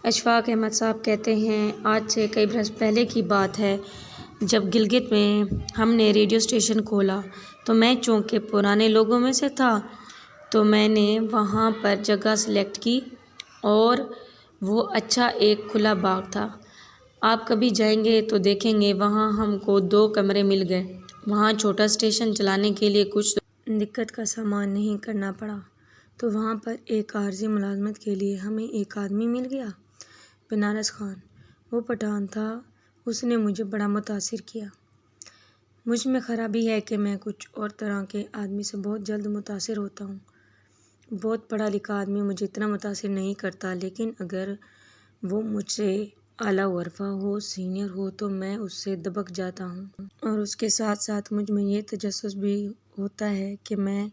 اشفاق احمد صاحب کہتے ہیں آج سے کئی برس پہلے کی بات ہے، جب گلگت میں ہم نے ریڈیو اسٹیشن کھولا تو میں چونکہ پرانے لوگوں میں سے تھا تو میں نے وہاں پر جگہ سلیکٹ کی اور وہ اچھا ایک کھلا باغ تھا۔ آپ کبھی جائیں گے تو دیکھیں گے، وہاں ہم کو 2 کمرے مل گئے۔ وہاں چھوٹا اسٹیشن چلانے کے لیے کچھ دقت کا سامنا نہیں کرنا پڑا، تو وہاں پر ایک عارضی ملازمت کے لیے ہمیں ایک آدمی مل گیا، بنارس خان۔ وہ پٹھان تھا، اس نے مجھے بڑا متاثر کیا۔ مجھ میں خرابی ہے کہ میں کچھ اور طرح کے آدمی سے بہت جلد متاثر ہوتا ہوں۔ بہت پڑھا لکھا آدمی مجھے اتنا متاثر نہیں کرتا، لیکن اگر وہ مجھ سے اعلیٰ و عرفہ ہو، سینئر ہو، تو میں اس سے دبک جاتا ہوں، اور اس کے ساتھ ساتھ مجھ میں یہ تجسس بھی ہوتا ہے کہ میں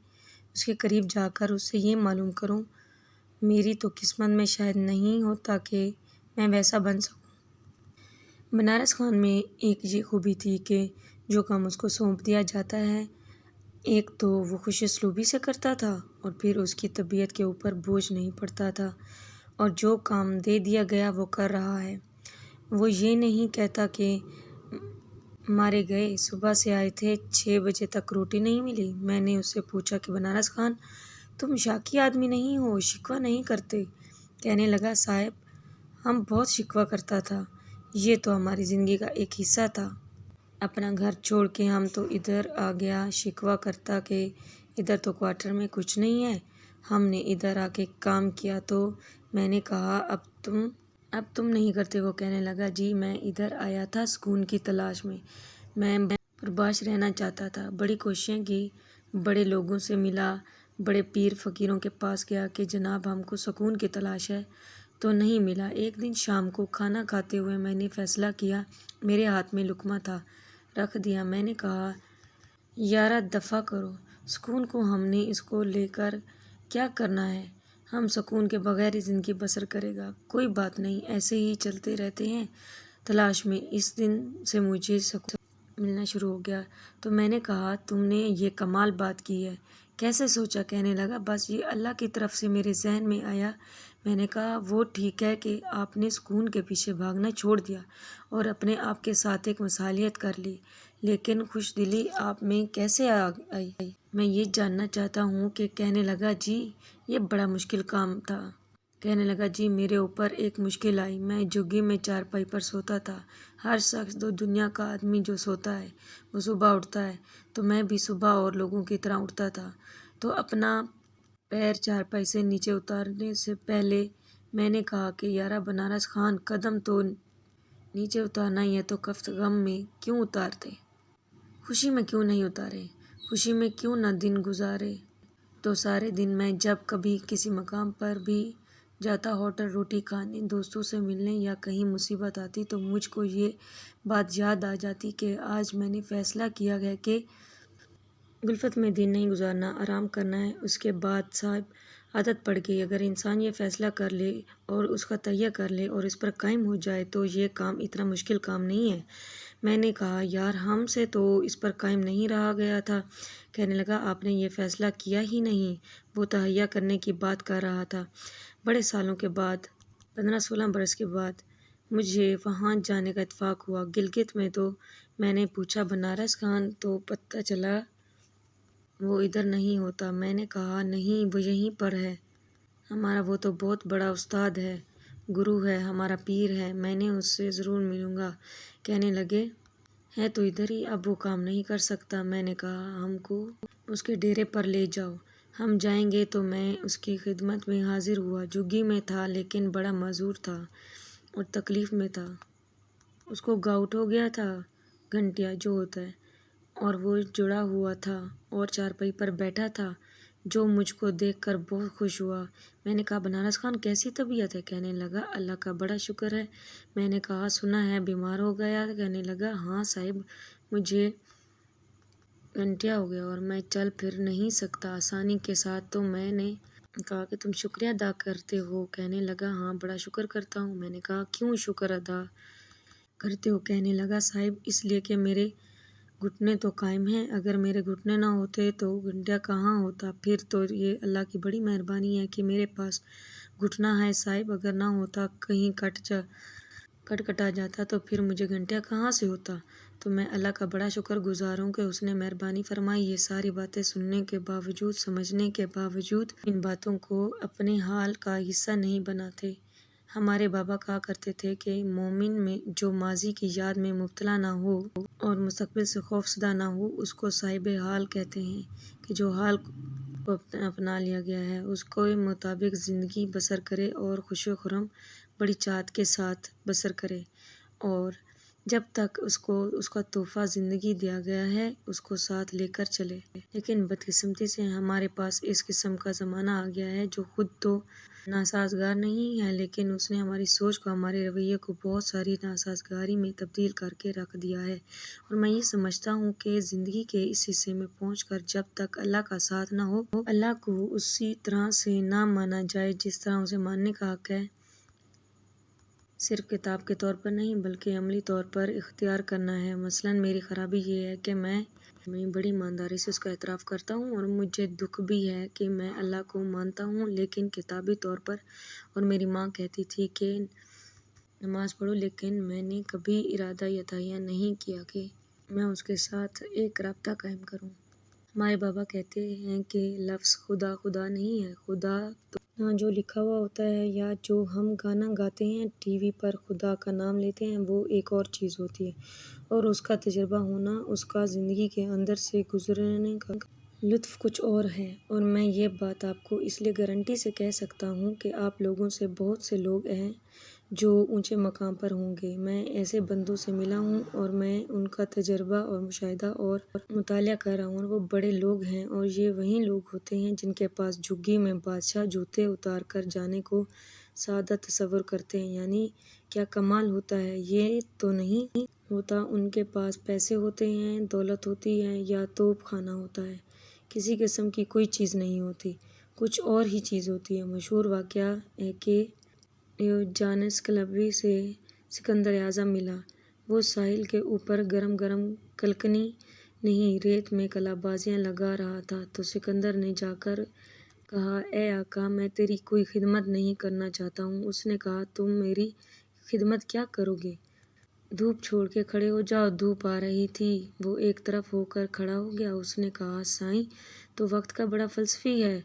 اس کے قریب جا کر اس سے یہ معلوم کروں۔ میری تو قسمت میں شاید نہیں ہوتا کہ میں ویسا بن سکوں۔ بنارس خان میں ایک یہ خوبی تھی کہ جو کام اس کو سونپ دیا جاتا ہے، ایک تو وہ خوش اسلوبی سے کرتا تھا، اور پھر اس کی طبیعت کے اوپر بوجھ نہیں پڑتا تھا، اور جو کام دے دیا گیا وہ کر رہا ہے۔ وہ یہ نہیں کہتا کہ مارے گئے، صبح سے آئے تھے، 6 بجے تک روٹی نہیں ملی۔ میں نے اس سے پوچھا کہ بنارس خان، تم شاکی آدمی نہیں ہو، شکوہ نہیں کرتے؟ کہنے لگا، صاحب ہم بہت شکوہ کرتا تھا، یہ تو ہماری زندگی کا ایک حصہ تھا۔ اپنا گھر چھوڑ کے ہم تو ادھر آ گیا، شکوہ کرتا کہ ادھر تو کوارٹر میں کچھ نہیں ہے۔ ہم نے ادھر آ کے کام کیا تو میں نے کہا اب تم نہیں کرتے؟ وہ کہنے لگا، جی میں ادھر آیا تھا سکون کی تلاش میں، میں پرباش رہنا چاہتا تھا، بڑی کوششیں کی، بڑے لوگوں سے ملا، بڑے پیر فقیروں کے پاس گیا کہ جناب ہم کو سکون کی تلاش ہے، تو نہیں ملا۔ ایک دن شام کو کھانا کھاتے ہوئے میں نے فیصلہ کیا، میرے ہاتھ میں لقمہ تھا، رکھ دیا۔ میں نے کہا، یارا دفع کرو، سکون کو ہم نے اس کو لے کر کیا کرنا ہے؟ ہم سکون کے بغیر ہی زندگی بسر کرے گا، کوئی بات نہیں، ایسے ہی چلتے رہتے ہیں تلاش میں۔ اس دن سے مجھے سکون ملنا شروع ہو گیا۔ تو میں نے کہا، تم نے یہ کمال بات کی ہے، کیسے سوچا؟ کہنے لگا، بس یہ اللہ کی طرف سے میرے ذہن میں آیا۔ میں نے کہا، وہ ٹھیک ہے کہ آپ نے سکون کے پیچھے بھاگنا چھوڑ دیا اور اپنے آپ کے ساتھ ایک مصالحت کر لی، لیکن خوش دلی آپ میں کیسے آئی؟ میں یہ جاننا چاہتا ہوں کہ کہنے لگا، جی یہ بڑا مشکل کام تھا۔ کہنے لگا، جی میرے اوپر ایک مشکل آئی، میں جھگی میں چارپائی پر سوتا تھا۔ ہر شخص دنیا کا آدمی جو سوتا ہے وہ صبح اٹھتا ہے، تو میں بھی صبح اور لوگوں کی طرح اٹھتا تھا، تو اپنا پیر چارپائی سے نیچے اتارنے سے پہلے میں نے کہا کہ یارا بنارس خان، قدم تو نیچے اتارنا ہی ہے تو کف غم میں کیوں اتارتے؟ خوشی میں کیوں نہیں اتارے؟ خوشی میں کیوں نہ دن گزارے؟ تو سارے دن میں جب کبھی کسی مقام پر بھی جاتا، ہوٹل روٹی کھانے، دوستوں سے ملنے، یا کہیں مصیبت آتی، تو مجھ کو یہ بات یاد آ جاتی کہ آج میں نے فیصلہ کیا ہے کہ غفلت میں دن نہیں گزارنا، آرام کرنا ہے۔ اس کے بعد صاحب عادت پڑ گئی، اگر انسان یہ فیصلہ کر لے اور اس کا تہیہ کر لے اور اس پر قائم ہو جائے تو یہ کام اتنا مشکل کام نہیں ہے۔ میں نے کہا، یار ہم سے تو اس پر قائم نہیں رہا گیا تھا۔ کہنے لگا، آپ نے یہ فیصلہ کیا ہی نہیں، وہ تہیہ کرنے کی بات کر رہا تھا۔ بڑے سالوں کے بعد، 15-16 برس کے بعد مجھے وہاں جانے کا اتفاق ہوا، گلگت میں۔ تو میں نے پوچھا، بنارس خان؟ تو پتہ چلا وہ ادھر نہیں ہوتا۔ میں نے کہا، نہیں وہ یہیں پر ہے، ہمارا وہ تو بہت بڑا استاد ہے، گرو ہے، ہمارا پیر ہے، میں نے اس سے ضرور ملوں گا۔ کہنے لگے، ہے تو ادھر ہی، اب وہ کام نہیں کر سکتا۔ میں نے کہا، ہم کو اس کے ڈیرے پر لے جاؤ، ہم جائیں گے۔ تو میں اس کی خدمت میں حاضر ہوا، جھگی میں تھا لیکن بڑا معذور تھا اور تکلیف میں تھا۔ اس کو گاؤٹ ہو گیا تھا، گھنٹیا جو ہوتا ہے، اور وہ جڑا ہوا تھا اور چارپائی پر بیٹھا تھا، جو مجھ کو دیکھ کر بہت خوش ہوا۔ میں نے کہا، بنارس خان کیسی طبیعت ہے؟ کہنے لگا، اللہ کا بڑا شکر ہے۔ میں نے کہا، سنا ہے بیمار ہو گیا؟ کہنے لگا، ہاں صاحب، مجھے گھنٹیا ہو گیا اور میں چل پھر نہیں سکتا آسانی کے ساتھ۔ تو میں نے کہا کہ تم شکریہ ادا کرتے ہو؟ کہنے لگا، ہاں بڑا شکر کرتا ہوں۔ میں نے کہا، کیوں شکر ادا کرتے ہو؟ کہنے لگا، صاحب اس لیے کہ میرے گھٹنے تو قائم ہیں، اگر میرے گھٹنے نہ ہوتے تو گھنٹیا کہاں ہوتا؟ پھر تو یہ اللہ کی بڑی مہربانی ہے کہ میرے پاس گھٹنا ہے صاحب، اگر نہ ہوتا کہیں کٹا جاتا تو پھر مجھے گھنٹیاں کہاں سے ہوتا۔ تو میں اللہ کا بڑا شکر گزار ہوں کہ اس نے مہربانی فرمائی۔ یہ ساری باتیں سننے کے باوجود، سمجھنے کے باوجود ان باتوں کو اپنے حال کا حصہ نہیں بناتے۔ ہمارے بابا کہا کرتے تھے کہ مومن میں جو ماضی کی یاد میں مبتلا نہ ہو اور مستقبل سے خوفزدہ نہ ہو، اس کو صاحب حال کہتے ہیں، کہ جو حال کو اپنا لیا گیا ہے اس کے مطابق زندگی بسر کرے اور خوشی و خرم بڑی چاہت کے ساتھ بسر کرے، اور جب تک اس کو اس کا تحفہ زندگی دیا گیا ہے اس کو ساتھ لے کر چلے۔ لیکن بدقسمتی سے ہمارے پاس اس قسم کا زمانہ آ گیا ہے جو خود تو ناسازگار نہیں ہے، لیکن اس نے ہماری سوچ کو، ہمارے رویے کو بہت ساری ناسازگاری میں تبدیل کر کے رکھ دیا ہے۔ اور میں یہ سمجھتا ہوں کہ زندگی کے اس حصے میں پہنچ کر جب تک اللہ کا ساتھ نہ ہو، اللہ کو اسی طرح سے نہ مانا جائے جس طرح اسے ماننے کا حق ہے، صرف کتاب کے طور پر نہیں بلکہ عملی طور پر اختیار کرنا ہے۔ مثلاً میری خرابی یہ ہے کہ میں بڑی ایمانداری سے اس کا اعتراف کرتا ہوں، اور مجھے دکھ بھی ہے کہ میں اللہ کو مانتا ہوں لیکن کتابی طور پر، اور میری ماں کہتی تھی کہ نماز پڑھو، لیکن میں نے کبھی ارادہ یا تہیہ نہیں کیا کہ میں اس کے ساتھ ایک رابطہ قائم کروں۔ ہمارے بابا کہتے ہیں کہ لفظ خدا خدا نہیں ہے، خدا تو یہاں جو لکھا ہوا ہوتا ہے یا جو ہم گانا گاتے ہیں، ٹی وی پر خدا کا نام لیتے ہیں، وہ ایک اور چیز ہوتی ہے، اور اس کا تجربہ ہونا، اس کا زندگی کے اندر سے گزرنے کا لطف کچھ اور ہے۔ اور میں یہ بات آپ کو اس لیے گارنٹی سے کہہ سکتا ہوں کہ آپ لوگوں سے بہت سے لوگ ہیں جو اونچے مقام پر ہوں گے۔ میں ایسے بندوں سے ملا ہوں اور میں ان کا تجربہ اور مشاہدہ اور مطالعہ کر رہا ہوں، اور وہ بڑے لوگ ہیں، اور یہ وہی لوگ ہوتے ہیں جن کے پاس جھگی میں بادشاہ جوتے اتار کر جانے کو سعادت تصور کرتے ہیں۔ یعنی کیا کمال ہوتا ہے؟ یہ تو نہیں ہوتا ان کے پاس پیسے ہوتے ہیں، دولت ہوتی ہے یا توپ خانہ ہوتا ہے، کسی قسم کی کوئی چیز نہیں ہوتی، کچھ اور ہی چیز ہوتی ہے۔ مشہور واقعہ ہے کہ ڈیوجانس کلبی سے سکندر اعظم ملا۔ وہ ساحل کے اوپر گرم گرم کلکنی نہیں ریت میں قلہ بازیاں لگا رہا تھا، تو سکندر نے جا کر کہا، اے آقا، میں تیری کوئی خدمت نہیں کرنا چاہتا ہوں۔ اس نے کہا، تم میری خدمت کیا کرو گے؟ دھوپ چھوڑ کے کھڑے ہو جاؤ۔ دھوپ آ رہی تھی، وہ ایک طرف ہو کر کھڑا ہو گیا۔ اس نے کہا، سائیں تو وقت کا بڑا فلسفی ہے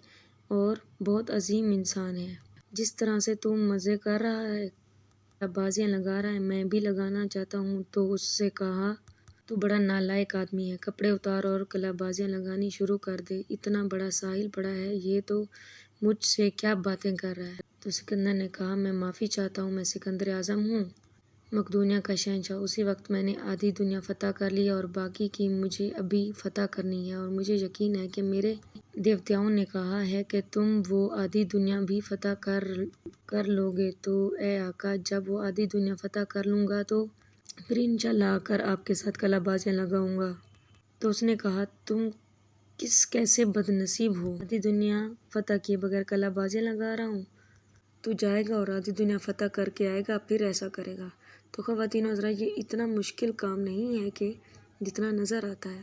اور بہت عظیم انسان ہے۔ جس طرح سے تو مزے کر رہا ہے، قلہ بازیاں لگا رہا ہے، میں بھی لگانا چاہتا ہوں۔ تو اس سے کہا، تو بڑا نالائق آدمی ہے، کپڑے اتار اور قلہ بازیاں لگانی شروع کر دے، اتنا بڑا ساحل پڑا ہے، یہ تو مجھ سے کیا باتیں کر رہا ہے۔ تو سکندر نے کہا، میں معافی چاہتا ہوں، میں سکندر اعظم ہوں، مقدونیہ کا شہنشاہ۔ اسی وقت میں نے آدھی دنیا فتح کر لی ہے اور باقی کی مجھے ابھی فتح کرنی ہے، اور مجھے یقین ہے کہ میرے دیوتاؤں نے کہا ہے کہ تم وہ آدھی دنیا بھی فتح کر لو گے۔ تو اے آقا، جب وہ آدھی دنیا فتح کر لوں گا تو پھر انشاءاللہ آ کر آپ کے ساتھ قلہ بازیاں لگاؤں گا۔ تو اس نے کہا، تم کیسے بد نصیب ہو، آدھی دنیا فتح کیے بغیر قلہ بازیاں لگا رہا ہوں۔ تو جائے گا اور آدھی دنیا فتح کر کے آئے گا، پھر ایسا کرے گا۔ تو خواتین و حضرات، یہ اتنا مشکل کام نہیں ہے کہ جتنا نظر آتا ہے۔